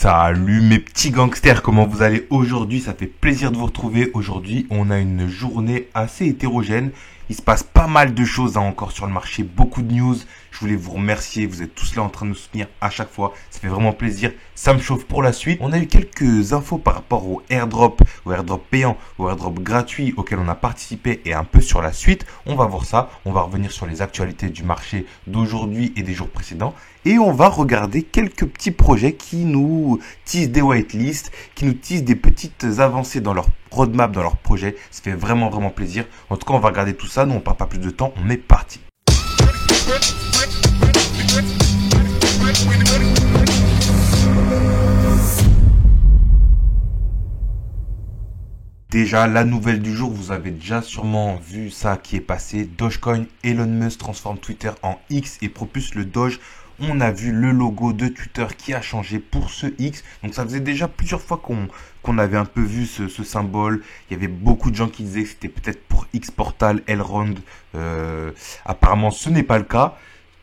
Salut mes petits gangsters, comment vous allez aujourd'hui? Ça fait plaisir de vous retrouver. Aujourd'hui, on a une journée assez hétérogène. Il se passe pas mal de choses encore sur le marché, beaucoup de news. Je voulais vous remercier, vous êtes tous là en train de nous soutenir à chaque fois. Ça fait vraiment plaisir, ça me chauffe pour la suite. On a eu quelques infos par rapport au airdrop payant, au airdrop gratuit auquel on a participé et un peu sur la suite. On va voir ça, on va revenir sur les actualités du marché d'aujourd'hui et des jours précédents. Et on va regarder quelques petits projets qui nous teasent des whitelists, qui nous teasent des petites avancées dans leur roadmap, dans leur projet. Ça fait vraiment plaisir. En tout cas, on va regarder tout ça. Nous, on ne perd pas plus de temps. On est parti. Déjà, la nouvelle du jour, vous avez déjà sûrement vu ça qui est passé. Dogecoin, Elon Musk transforme Twitter en X et propulse le Doge. On a vu le logo de Twitter qui a changé pour ce X. Donc ça faisait déjà plusieurs fois qu'on avait un peu vu ce symbole. Il y avait beaucoup de gens qui disaient que c'était peut-être pour X Portal, Elrond. Apparemment, ce n'est pas le cas.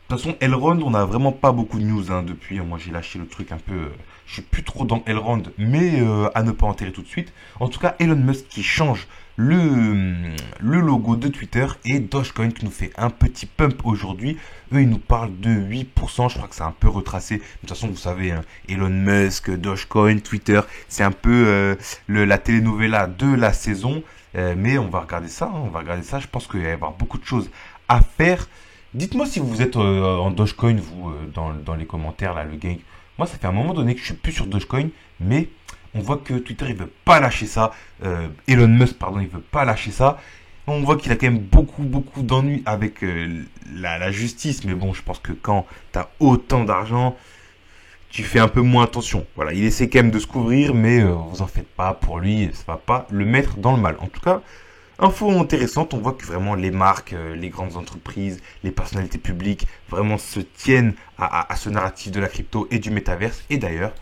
De toute façon, Elrond, on n'a vraiment pas beaucoup de news depuis. Moi, j'ai lâché le truc un peu. Je suis plus trop dans Elrond, mais à ne pas enterrer tout de suite. En tout cas, Elon Musk qui change le logo de Twitter et Dogecoin qui nous fait un petit pump aujourd'hui. Eux, ils nous parlent de 8%. Je crois que c'est un peu retracé. De toute façon, vous savez, Elon Musk, Dogecoin, Twitter, c'est un peu la telenovela de la saison. Mais on va regarder ça. On va regarder ça. Je pense qu'il va y avoir beaucoup de choses à faire. Dites-moi si vous êtes en Dogecoin, vous, dans les commentaires, là, le gang. Moi, ça fait un moment donné que je suis plus sur Dogecoin, mais on voit que Twitter, il veut pas lâcher ça. Elon Musk, pardon, il veut pas lâcher ça. On voit qu'il a quand même beaucoup d'ennuis avec la justice. Mais bon, je pense que quand tu as autant d'argent, tu fais un peu moins attention. Voilà, il essaie quand même de se couvrir, mais vous en faites pas pour lui. Ça va pas le mettre dans le mal. En tout cas, info intéressante, on voit que vraiment les marques, les grandes entreprises, les personnalités publiques vraiment se tiennent à ce narratif de la crypto et du métaverse. Et d'ailleurs,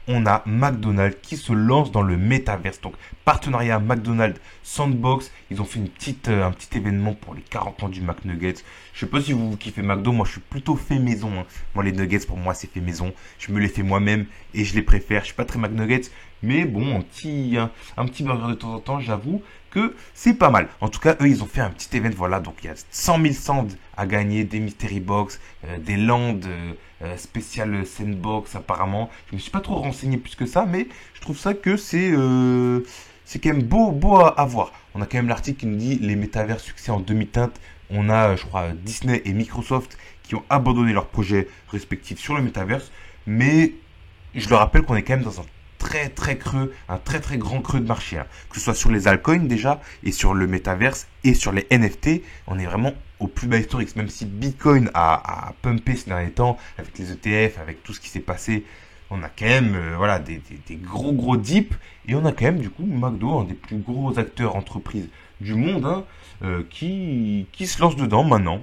on a McDonald's qui se lance dans le métaverse. Donc, partenariat McDonald's Sandbox. Ils ont fait un petit événement pour les 40 ans du McNuggets. Je sais pas si vous kiffez McDo. Moi, je suis plutôt fait maison. Moi, les nuggets, pour moi, c'est fait maison. Je me les fais moi-même et je les préfère. Je suis pas très McNuggets. Mais bon, un petit burger de temps en temps, j'avoue que c'est pas mal. En tout cas, eux, ils ont fait un petit événement. Voilà, donc il y a 100 000 sands à gagner, des mystery box, des lands spécial sandbox apparemment. Je me suis pas trop renseigné plus que ça, mais je trouve ça que c'est quand même beau à voir. On a quand même l'article qui nous dit les métavers succès en demi-teinte. On a, je crois, Disney et Microsoft qui ont abandonné leurs projets respectifs sur le métaverse. Mais je le rappelle qu'on est quand même dans un très creux, un très grand creux de marché, que ce soit sur les altcoins déjà et sur le métaverse et sur les NFT. On est vraiment au plus bas historique, même si Bitcoin a pumpé ces derniers temps avec les ETF, avec tout ce qui s'est passé. On a quand même des gros dips et on a quand même du coup McDo, un des plus gros acteurs entreprises du monde, qui se lance dedans maintenant,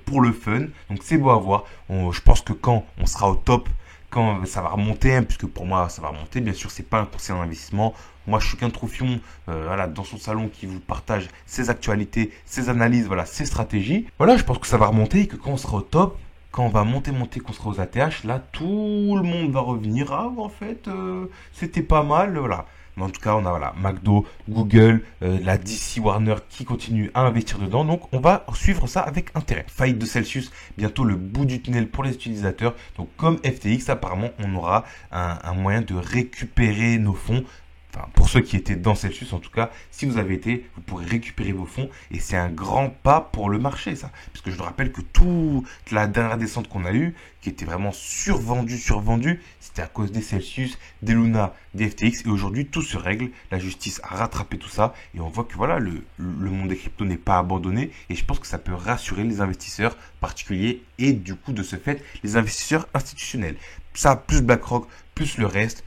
pour le fun. Donc c'est beau à voir. Je pense que quand on sera au top, quand ça va remonter, puisque pour moi ça va remonter, bien sûr c'est pas un conseil en investissement. Moi je suis qu'un troufion dans son salon qui vous partage ses actualités, ses analyses, ses stratégies. Je pense que ça va remonter et que quand on sera au top, quand on va monter, qu'on sera aux ATH, là tout le monde va revenir. Ah en fait c'était pas mal, voilà. Mais en tout cas, on a McDo, Google, la DC Warner qui continue à investir dedans. Donc, on va suivre ça avec intérêt. Faillite de Celsius, bientôt le bout du tunnel pour les utilisateurs. Donc, comme FTX, apparemment, on aura un moyen de récupérer nos fonds. Enfin, pour ceux qui étaient dans Celsius, en tout cas, si vous avez été, vous pourrez récupérer vos fonds. Et c'est un grand pas pour le marché, ça. Parce que je te rappelle que toute la dernière descente qu'on a eue, qui était vraiment survendue, c'était à cause des Celsius, des Luna, des FTX. Et aujourd'hui, tout se règle. La justice a rattrapé tout ça. Et on voit que le monde des cryptos n'est pas abandonné. Et je pense que ça peut rassurer les investisseurs particuliers et du coup, de ce fait, les investisseurs institutionnels. Ça, plus BlackRock, plus le reste,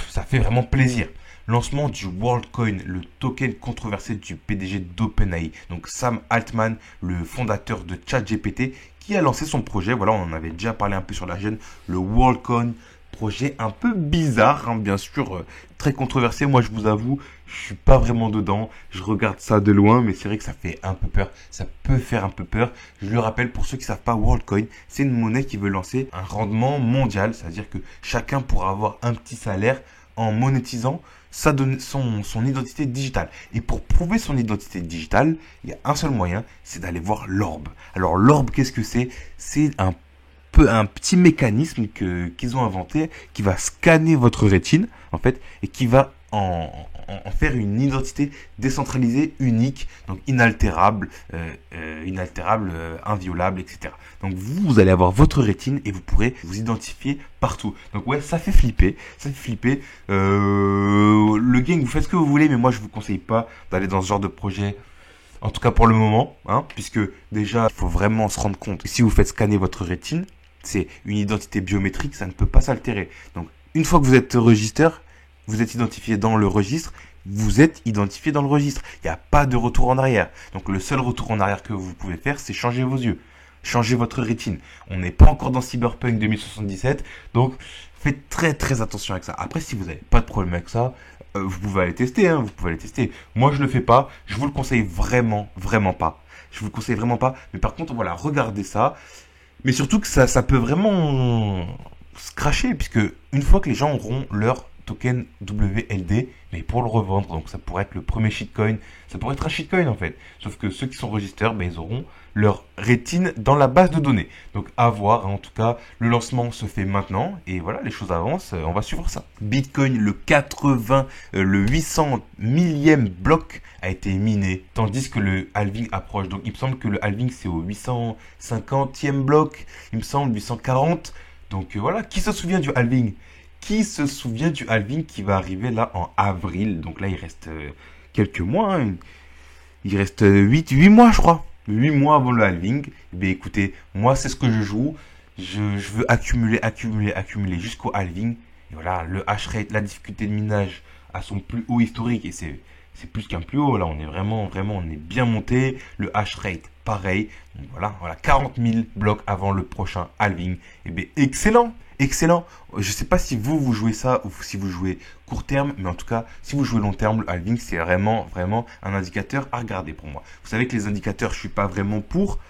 ça fait vraiment plaisir. Lancement du WorldCoin, le token controversé du PDG d'OpenAI. Donc Sam Altman, le fondateur de ChatGPT, qui a lancé son projet. On en avait déjà parlé un peu sur la chaîne. Le WorldCoin, Projet un peu bizarre, hein, bien sûr, très controversé. Moi, je vous avoue, je suis pas vraiment dedans. Je regarde ça de loin, mais c'est vrai que ça fait un peu peur. Ça peut faire un peu peur. Je le rappelle, pour ceux qui savent pas, WorldCoin, c'est une monnaie qui veut lancer un rendement mondial. C'est-à-dire que chacun pourra avoir un petit salaire en monétisant son identité digitale. Et pour prouver son identité digitale, il y a un seul moyen, c'est d'aller voir l'orbe. Alors l'orbe, qu'est-ce que c'est? C'est un petit mécanisme qu'ils ont inventé qui va scanner votre rétine en fait et qui va en faire une identité décentralisée, unique, donc inaltérable, inviolable, etc. Donc vous allez avoir votre rétine et vous pourrez vous identifier partout. Donc ouais, ça fait flipper, ça fait flipper. Le gang, vous faites ce que vous voulez, mais moi je vous conseille pas d'aller dans ce genre de projet. En tout cas pour le moment, hein, puisque déjà il faut vraiment se rendre compte que si vous faites scanner votre rétine, c'est une identité biométrique, ça ne peut pas s'altérer. Donc une fois que vous êtes register, vous êtes identifié dans le registre, vous êtes identifié dans le registre. Il n'y a pas de retour en arrière. Donc le seul retour en arrière que vous pouvez faire, c'est changer vos yeux, changer votre rétine. On n'est pas encore dans Cyberpunk 2077, donc faites très très attention avec ça. Après, si vous n'avez pas de problème avec ça, vous pouvez aller tester, hein, vous pouvez aller tester. Moi, je le fais pas, je vous le conseille vraiment, vraiment pas. Je vous le conseille vraiment pas. Mais par contre, voilà, regardez ça. Mais surtout que ça peut vraiment se cracher, puisque une fois que les gens auront leur token WLD, mais pour le revendre, donc ça pourrait être le premier shitcoin, ça pourrait être un shitcoin en fait. Sauf que ceux qui sont registrés, ben, ils auront leur rétine dans la base de données. Donc à voir, en tout cas, le lancement se fait maintenant, et voilà, les choses avancent, on va suivre ça. Bitcoin, le 800 millième bloc a été miné, tandis que le halving approche. Donc il me semble que le halving c'est au 850e bloc, il me semble 840. Donc voilà, qui se souvient du halving? Qui se souvient du halving qui va arriver là en avril? Donc là il reste quelques mois, hein. Il reste 8 mois je crois. 8 mois avant le halving. Eh bien écoutez, moi c'est ce que je joue. Je veux accumuler jusqu'au halving. Et voilà, le hash rate, la difficulté de minage à son plus haut historique. Et c'est plus qu'un plus haut. Là, on est vraiment, on est bien monté. Le hash rate, pareil. Donc voilà, 40 000 blocs avant le prochain halving. Et bien excellent. Excellent. Je ne sais pas si vous jouez ça ou si vous jouez court terme, mais en tout cas, si vous jouez long terme, le halving, c'est vraiment un indicateur à regarder pour moi. Vous savez que les indicateurs, je ne suis pas vraiment pour.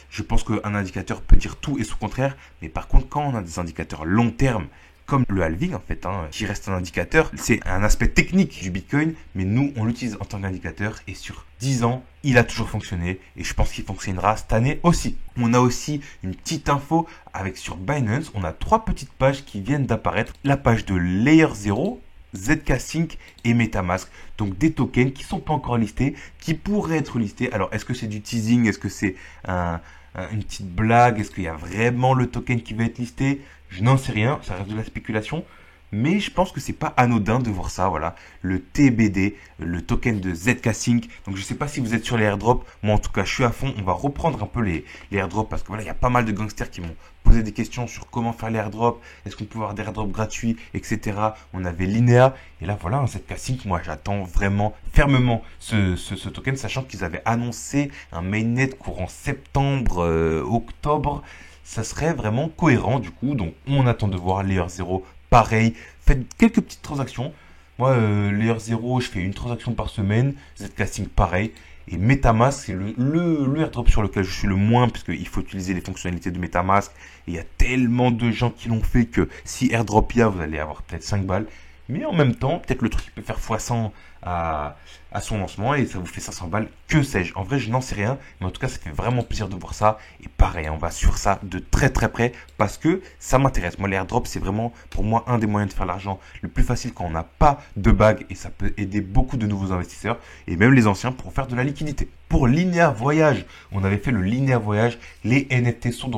Je pense qu'un indicateur peut dire tout et son contraire, mais par contre, quand on a des indicateurs long terme, comme le halving en fait, hein, qui reste un indicateur, c'est un aspect technique du Bitcoin, mais nous, on l'utilise en tant qu'indicateur et sur 10 ans, il a toujours fonctionné et je pense qu'il fonctionnera cette année aussi. On a aussi une petite info avec sur Binance, on a 3 petites pages qui viennent d'apparaître. La page de Layer 0, ZK Sync et MetaMask. Donc des tokens qui ne sont pas encore listés, qui pourraient être listés. Alors est-ce que c'est du teasing? Est-ce que c'est une petite blague? Est-ce qu'il y a vraiment le token qui va être listé? Je n'en sais rien, ça reste de la spéculation. Mais je pense que c'est pas anodin de voir ça, voilà. Le TBD, le token de ZK Sync. Donc je sais pas si vous êtes sur les airdrops. Moi en tout cas je suis à fond. On va reprendre un peu les airdrops parce que voilà, il y a pas mal de gangsters qui m'ont posé des questions sur comment faire les airdrops. Est-ce qu'on peut avoir des airdrops gratuits, etc. On avait Linea. Et là voilà, un ZK Sync, moi j'attends vraiment fermement ce token, sachant qu'ils avaient annoncé un mainnet courant septembre, octobre. Ça serait vraiment cohérent du coup. Donc on attend de voir Layer 0. Pareil, faites quelques petites transactions. Moi, Layer 0, je fais une transaction par semaine. ZK Sync, pareil. Et MetaMask, c'est le airdrop sur lequel je suis le moins, puisqu'il faut utiliser les fonctionnalités de MetaMask. Et il y a tellement de gens qui l'ont fait que si airdrop il y a, vous allez avoir peut-être 5 balles. Mais en même temps, peut-être le truc peut faire x100 à son lancement et ça vous fait 500 balles, que sais-je. En vrai, je n'en sais rien, mais en tout cas, ça fait vraiment plaisir de voir ça. Et pareil, on va suivre ça de très très près parce que ça m'intéresse. Moi, les airdrops, c'est vraiment pour moi un des moyens de faire l'argent le plus facile quand on n'a pas de bague et ça peut aider beaucoup de nouveaux investisseurs et même les anciens pour faire de la liquidité. Pour Linéa Voyage, on avait fait le Linéa Voyage, les NFT sont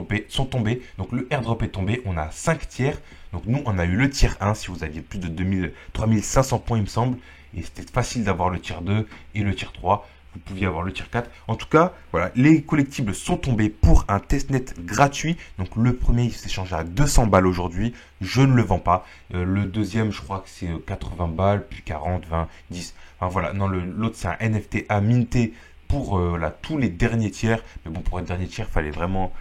tombés, donc le airdrop est tombé, on a 5 tiers. Donc nous, on a eu le tiers 1, si vous aviez plus de 3500 points, il me semble. Et c'était facile d'avoir le tiers 2 et le tiers 3. Vous pouviez avoir le tiers 4. En tout cas, voilà, les collectibles sont tombés pour un testnet gratuit. Donc le premier, il s'échange à 200 balles aujourd'hui. Je ne le vends pas. Le deuxième, je crois que c'est 80 balles, puis 40, 20, 10. Enfin voilà, non, l'autre, c'est un NFT à minter pour tous les derniers tiers. Mais bon, pour un dernier tiers, il fallait vraiment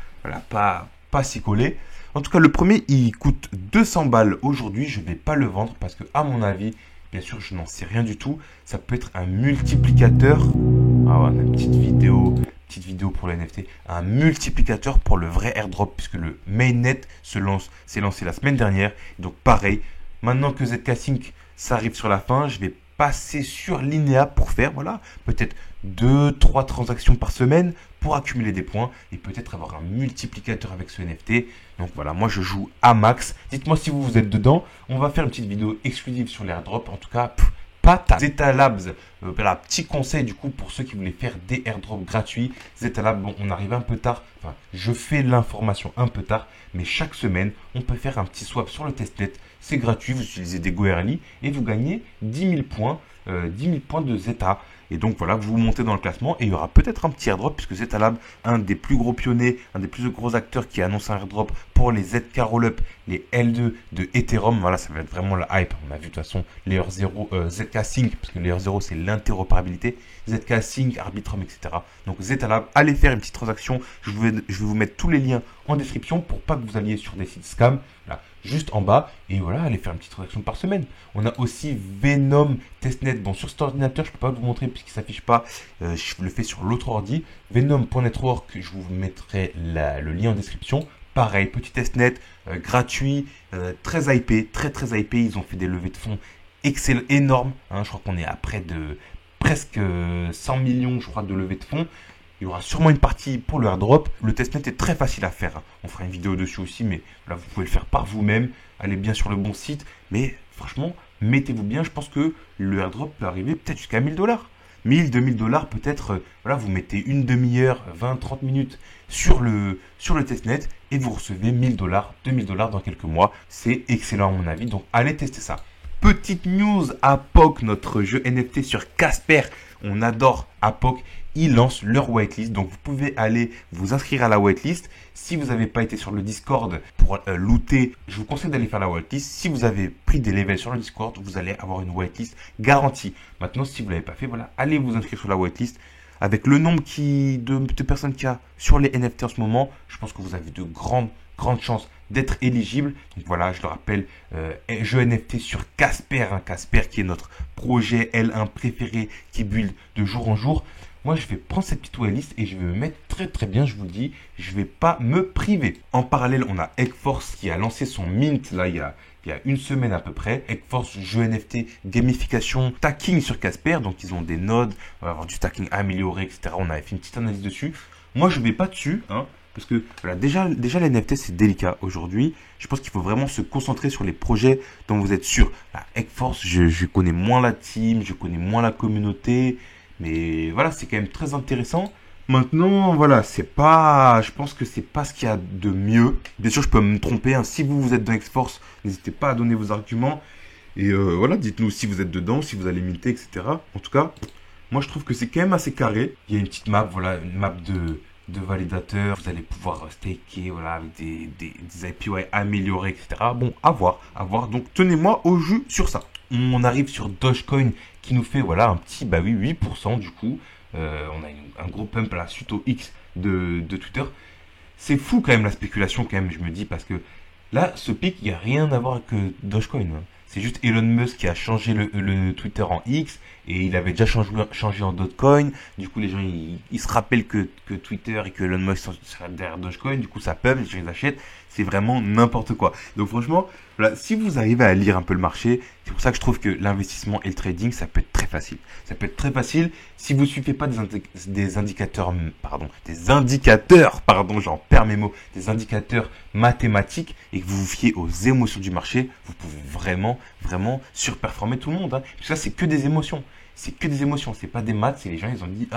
pas s'y coller. En tout cas, le premier, il coûte 200 balles aujourd'hui. Je ne vais pas le vendre parce que, à mon avis, bien sûr, je n'en sais rien du tout. Ça peut être un multiplicateur. Ah ouais, on a une petite vidéo pour le NFT. Un multiplicateur pour le vrai airdrop puisque le mainnet s'est lancé la semaine dernière. Donc pareil, maintenant que ZK Sync, ça arrive sur la fin, je vais passer sur Linea pour faire, voilà, peut-être 2-3 transactions par semaine pour accumuler des points et peut-être avoir un multiplicateur avec ce NFT. Donc voilà, moi je joue à max. Dites-moi si vous êtes dedans. On va faire une petite vidéo exclusive sur l'airdrop. En tout cas, Zeta Labs, voilà, petit conseil du coup pour ceux qui voulaient faire des airdrops gratuits. Zeta Labs, bon, on arrive un peu tard, enfin, je fais l'information un peu tard, mais chaque semaine, on peut faire un petit swap sur le testnet. C'est gratuit, vous utilisez des Goerli et vous gagnez 10 000 points, 10 000 points de Zeta. Et donc voilà, vous montez dans le classement et il y aura peut-être un petit airdrop puisque Zeta Lab, un des plus gros pionniers, un des plus gros acteurs qui annonce un airdrop pour les ZK Rollup, les L2 de Ethereum. Voilà, ça va être vraiment la hype. On a vu de toute façon Layer 0, ZK Sync, parce que Layer 0 c'est l'interopérabilité, ZK Sync, Arbitrum, etc. Donc Zeta Lab, allez faire une petite transaction. Je vais vous mettre tous les liens en description pour pas que vous alliez sur des sites scam. Là, juste en bas, et voilà, allez faire une petite transaction par semaine. On a aussi Venom Testnet. Bon, sur cet ordinateur, je ne peux pas vous montrer puisqu'il ne s'affiche pas. Je le fais sur l'autre ordi. Venom.network, je vous mettrai le lien en description. Pareil, petit testnet gratuit, très hypé, très hypé. Ils ont fait des levées de fonds excellentes, énormes. Hein, je crois qu'on est à près de presque 100 millions, je crois, de levées de fonds. Il y aura sûrement une partie pour le airdrop. Le testnet est très facile à faire. On fera une vidéo dessus aussi, mais là, vous pouvez le faire par vous-même. Allez bien sur le bon site. Mais franchement, mettez-vous bien. Je pense que le airdrop peut arriver peut-être jusqu'à 1000 dollars. 1000, 2000 dollars, peut-être. Voilà, vous mettez une demi-heure, 20, 30 minutes sur le testnet et vous recevez 1000 dollars, 2000 dollars dans quelques mois. C'est excellent à mon avis. Donc, allez tester ça. Petite news, APOC, notre jeu NFT sur Casper. On adore APOC. Ils lancent leur whitelist. Donc, vous pouvez aller vous inscrire à la whitelist. Si vous n'avez pas été sur le Discord pour looter, je vous conseille d'aller faire la whitelist. Si vous avez pris des levels sur le Discord, vous allez avoir une whitelist garantie. Maintenant, si vous ne l'avez pas fait, voilà, allez vous inscrire sur la whitelist. Avec le nombre de personnes qu'il y a sur les NFT en ce moment, je pense que vous avez de grandes chances d'être éligible. Donc voilà, je le rappelle, jeu NFT sur Casper. Casper qui est notre projet L1 préféré qui build de jour en jour. Moi, je vais prendre cette petite whitelist et je vais me mettre très bien, je vous le dis. Je ne vais pas me priver. En parallèle, on a Eggforce qui a lancé son mint, là, il y a une semaine à peu près. Eggforce, jeu NFT, gamification, stacking sur Casper. Donc, ils ont des nodes, on va avoir du stacking amélioré, etc. On avait fait une petite analyse dessus. Moi, je ne vais pas dessus, hein, parce que voilà, déjà les NFT, c'est délicat aujourd'hui. Je pense qu'il faut vraiment se concentrer sur les projets dont vous êtes sûr. Eggforce, je connais moins la team, je connais moins la communauté. Mais voilà, c'est quand même très intéressant. Maintenant, voilà, je pense que c'est pas ce qu'il y a de mieux. Bien sûr, je peux me tromper. Hein. Si vous êtes dans X-Force, n'hésitez pas à donner vos arguments. Et voilà, dites-nous si vous êtes dedans, si vous allez minter, etc. En tout cas, moi, je trouve que c'est quand même assez carré. Il y a une petite map, voilà, une map de validateurs. Vous allez pouvoir staker, voilà, avec des API améliorés, etc. Bon, à voir. Donc, tenez-moi au jus sur ça. On arrive sur Dogecoin qui nous fait, voilà, un petit, 8% du coup. On a un gros pump là, suite au X de Twitter. C'est fou quand même la spéculation quand même, je me dis, parce que là, ce pic, il n'y a rien à voir avec Dogecoin. Hein. C'est juste Elon Musk qui a changé le Twitter en X et il avait déjà changé en Dogecoin. Du coup, les gens, ils se rappellent que Twitter et que Elon Musk sont derrière Dogecoin. Du coup, ça pump, les gens les achètent. C'est vraiment n'importe quoi. Donc franchement, voilà, si vous arrivez à lire un peu le marché, c'est pour ça que je trouve que l'investissement et le trading, ça peut être très facile. Ça peut être très facile si vous ne suivez pas des indicateurs, j'en perds mes mots, des indicateurs mathématiques et que vous vous fiez aux émotions du marché, vous pouvez vraiment surperformer tout le monde. Hein. Parce que ça, c'est que des émotions. C'est que des émotions, c'est pas des maths, c'est les gens, ils ont dit,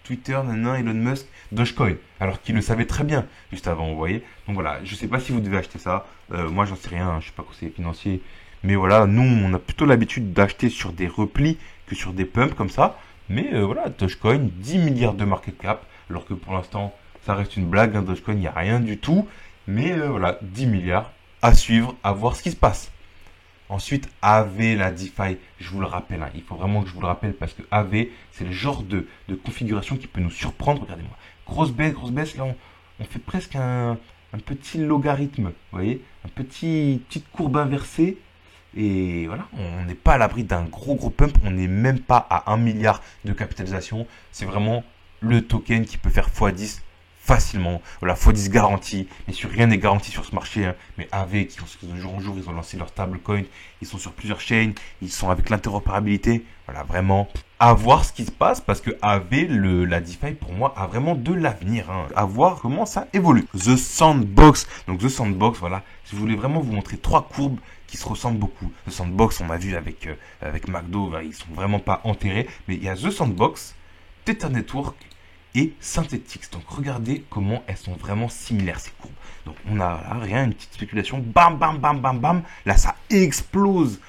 Twitter, Elon Musk, Dogecoin. Alors qu'ils le savaient très bien, juste avant, vous voyez. Donc voilà, je sais pas si vous devez acheter ça. Moi, j'en sais rien, hein, je suis pas conseiller financier. Mais voilà, nous, on a plutôt l'habitude d'acheter sur des replis que sur des pumps comme ça. Mais voilà, Dogecoin, 10 milliards de market cap. Alors que pour l'instant, ça reste une blague, hein, Dogecoin, il n'y a rien du tout. Mais voilà, 10 milliards à suivre, à voir ce qui se passe. Ensuite, AV, la DeFi, je vous le rappelle, hein, il faut vraiment que je vous le rappelle parce que AV, c'est le genre de configuration qui peut nous surprendre. Regardez-moi, grosse baisse, là, on fait presque un logarithme, vous voyez, petite courbe inversée. Et voilà, on n'est pas à l'abri d'un gros pump, on n'est même pas à 1 milliard de capitalisation. C'est vraiment le token qui peut faire x10 facilement. Voilà, x10 garanti. Bien sûr, rien n'est garanti sur ce marché, hein, mais AV, qui de jour en jour, ils ont lancé leur stablecoin, ils sont sur plusieurs chains, ils sont avec l'interopérabilité. Voilà, vraiment, à voir ce qui se passe, parce que AV, la DeFi, pour moi, a vraiment de l'avenir. Hein. À voir comment ça évolue. The Sandbox. Donc, The Sandbox, voilà, je voulais vraiment vous montrer 3 courbes qui se ressemblent beaucoup. The Sandbox, on a vu avec McDo, bah, ils sont vraiment pas enterrés, mais il y a The Sandbox, Tether Network et Synthetix. Donc regardez comment elles sont vraiment similaires ces courbes. Donc on a là, rien, une petite spéculation, bam bam bam bam bam, là ça explose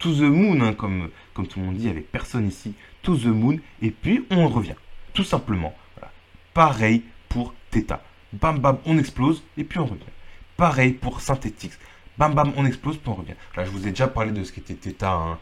to the moon, hein, comme tout le monde dit, avec personne ici, to the moon, et puis on revient, tout simplement. Voilà. Pareil pour Theta, bam bam, on explose, et puis on revient. Pareil pour Synthetix. Bam bam, on explose, puis on revient. Là, je vous ai déjà parlé de ce qu'était Theta, hein,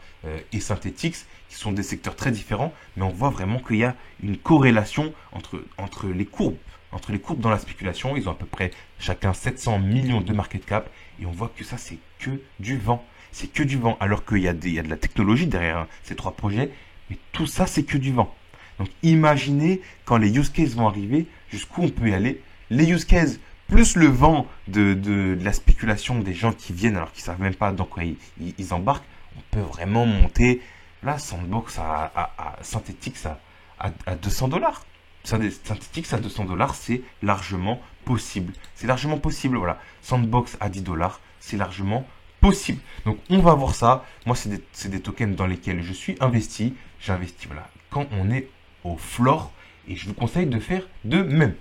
et Synthetix, qui sont des secteurs très différents, mais on voit vraiment qu'il y a une corrélation entre les courbes. Entre les courbes dans la spéculation, ils ont à peu près chacun 700 millions de market cap, et on voit que ça, c'est que du vent. C'est que du vent, alors qu'il y a de la technologie derrière, hein, ces 3 projets, mais tout ça, c'est que du vent. Donc, imaginez quand les use cases vont arriver, jusqu'où on peut y aller. Les use cases, plus le vent de la spéculation des gens qui viennent alors qu'ils ne savent même pas dans quoi ils embarquent, on peut vraiment monter là, Sandbox à Synthetix à 200 dollars. Synthetix à 200 dollars, c'est largement possible. C'est largement possible, voilà. Sandbox à 10 dollars, c'est largement possible. Donc, on va voir ça. Moi, c'est des tokens dans lesquels je suis investi. J'investis, voilà, quand on est au floor. Et je vous conseille de faire de même.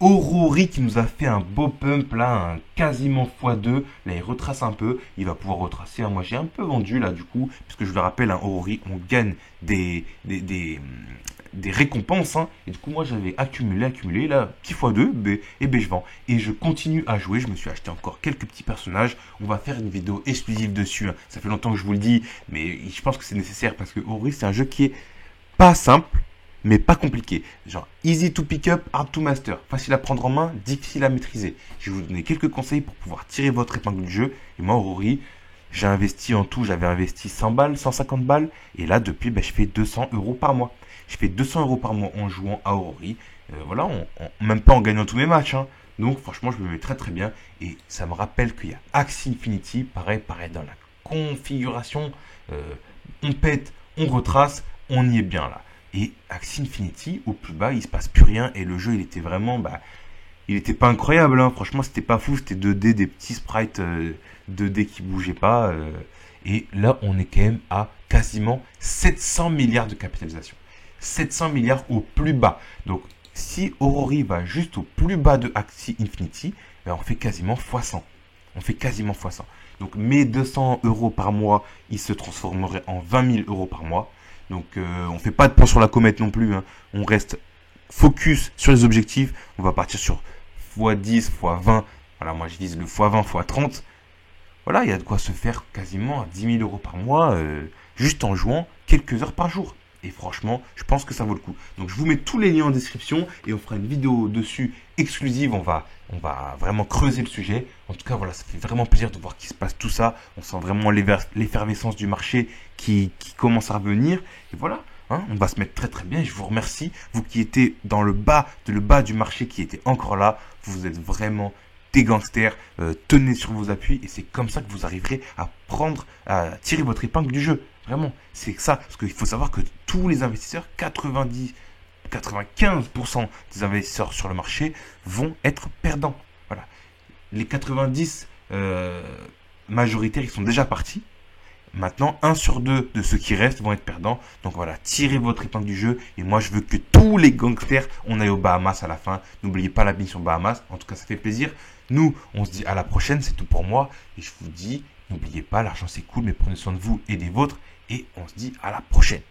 Aurori qui nous a fait un beau pump là, un quasiment x2. Là, il retrace un peu. Il va pouvoir retracer. Moi, j'ai un peu vendu là, du coup. Puisque je vous le rappelle, hein, Aurori, on gagne des récompenses. Hein. Et du coup, moi, j'avais accumulé. Là, petit x2. Et je vends. Et je continue à jouer. Je me suis acheté encore quelques petits personnages. On va faire une vidéo exclusive dessus. Hein. Ça fait longtemps que je vous le dis. Mais je pense que c'est nécessaire. Parce que Aurori, c'est un jeu qui est pas simple, mais pas compliqué. Genre, easy to pick up, hard to master. Facile à prendre en main, difficile à maîtriser. Je vais vous donner quelques conseils pour pouvoir tirer votre épingle du jeu. Et moi, Aurori, j'ai investi en tout, j'avais investi 100 balles, 150 balles. Et là, depuis, je fais 200 euros par mois. Je fais 200 euros par mois en jouant à Aurori. Voilà, même pas en gagnant tous mes matchs. Hein. Donc, franchement, je me mets très très bien. Et ça me rappelle qu'il y a Axie Infinity. Pareil, dans la configuration. On pète, on retrace, on y est bien là. Et Axie Infinity, au plus bas, il se passe plus rien. Et le jeu, il était vraiment... il était pas incroyable. Hein. Franchement, c'était pas fou. C'était 2D, des petits sprites 2D qui bougeaient pas. Et là, on est quand même à quasiment 700 milliards de capitalisation. 700 milliards au plus bas. Donc, si Aurori va juste au plus bas de Axie Infinity, on fait quasiment x100. On fait quasiment x100. Donc, mes 200 euros par mois, ils se transformeraient en 20 000 euros par mois. Donc, on ne fait pas de points sur la comète non plus. Hein. On reste focus sur les objectifs. On va partir sur x10, x20. Voilà, moi, je vise le x20, x30. Voilà, il y a de quoi se faire quasiment à 10 000 euros par mois juste en jouant quelques heures par jour. Et franchement, je pense que ça vaut le coup. Donc, je vous mets tous les liens en description et on fera une vidéo dessus exclusive. On va vraiment creuser le sujet. En tout cas, voilà, ça fait vraiment plaisir de voir qu'il se passe tout ça. On sent vraiment l'effervescence du marché qui commence à revenir. Et voilà, hein, on va se mettre très très bien. Je vous remercie. Vous qui étiez dans le bas du marché, qui était encore là, vous êtes vraiment des gangsters. Tenez sur vos appuis et c'est comme ça que vous arriverez à tirer votre épingle du jeu. Vraiment, c'est ça. Parce qu'il faut savoir que tous les investisseurs, 95% des investisseurs sur le marché vont être perdants. Voilà. Les 90 majoritaires, ils sont déjà partis. Maintenant, 1 sur 2 de ceux qui restent vont être perdants. Donc voilà, tirez votre épingle du jeu. Et moi, je veux que tous les gangsters, on aille aux Bahamas à la fin. N'oubliez pas la mission Bahamas. En tout cas, ça fait plaisir. Nous, on se dit à la prochaine. C'est tout pour moi. Et je vous dis, n'oubliez pas, l'argent c'est cool, mais prenez soin de vous et des vôtres. Et on se dit à la prochaine.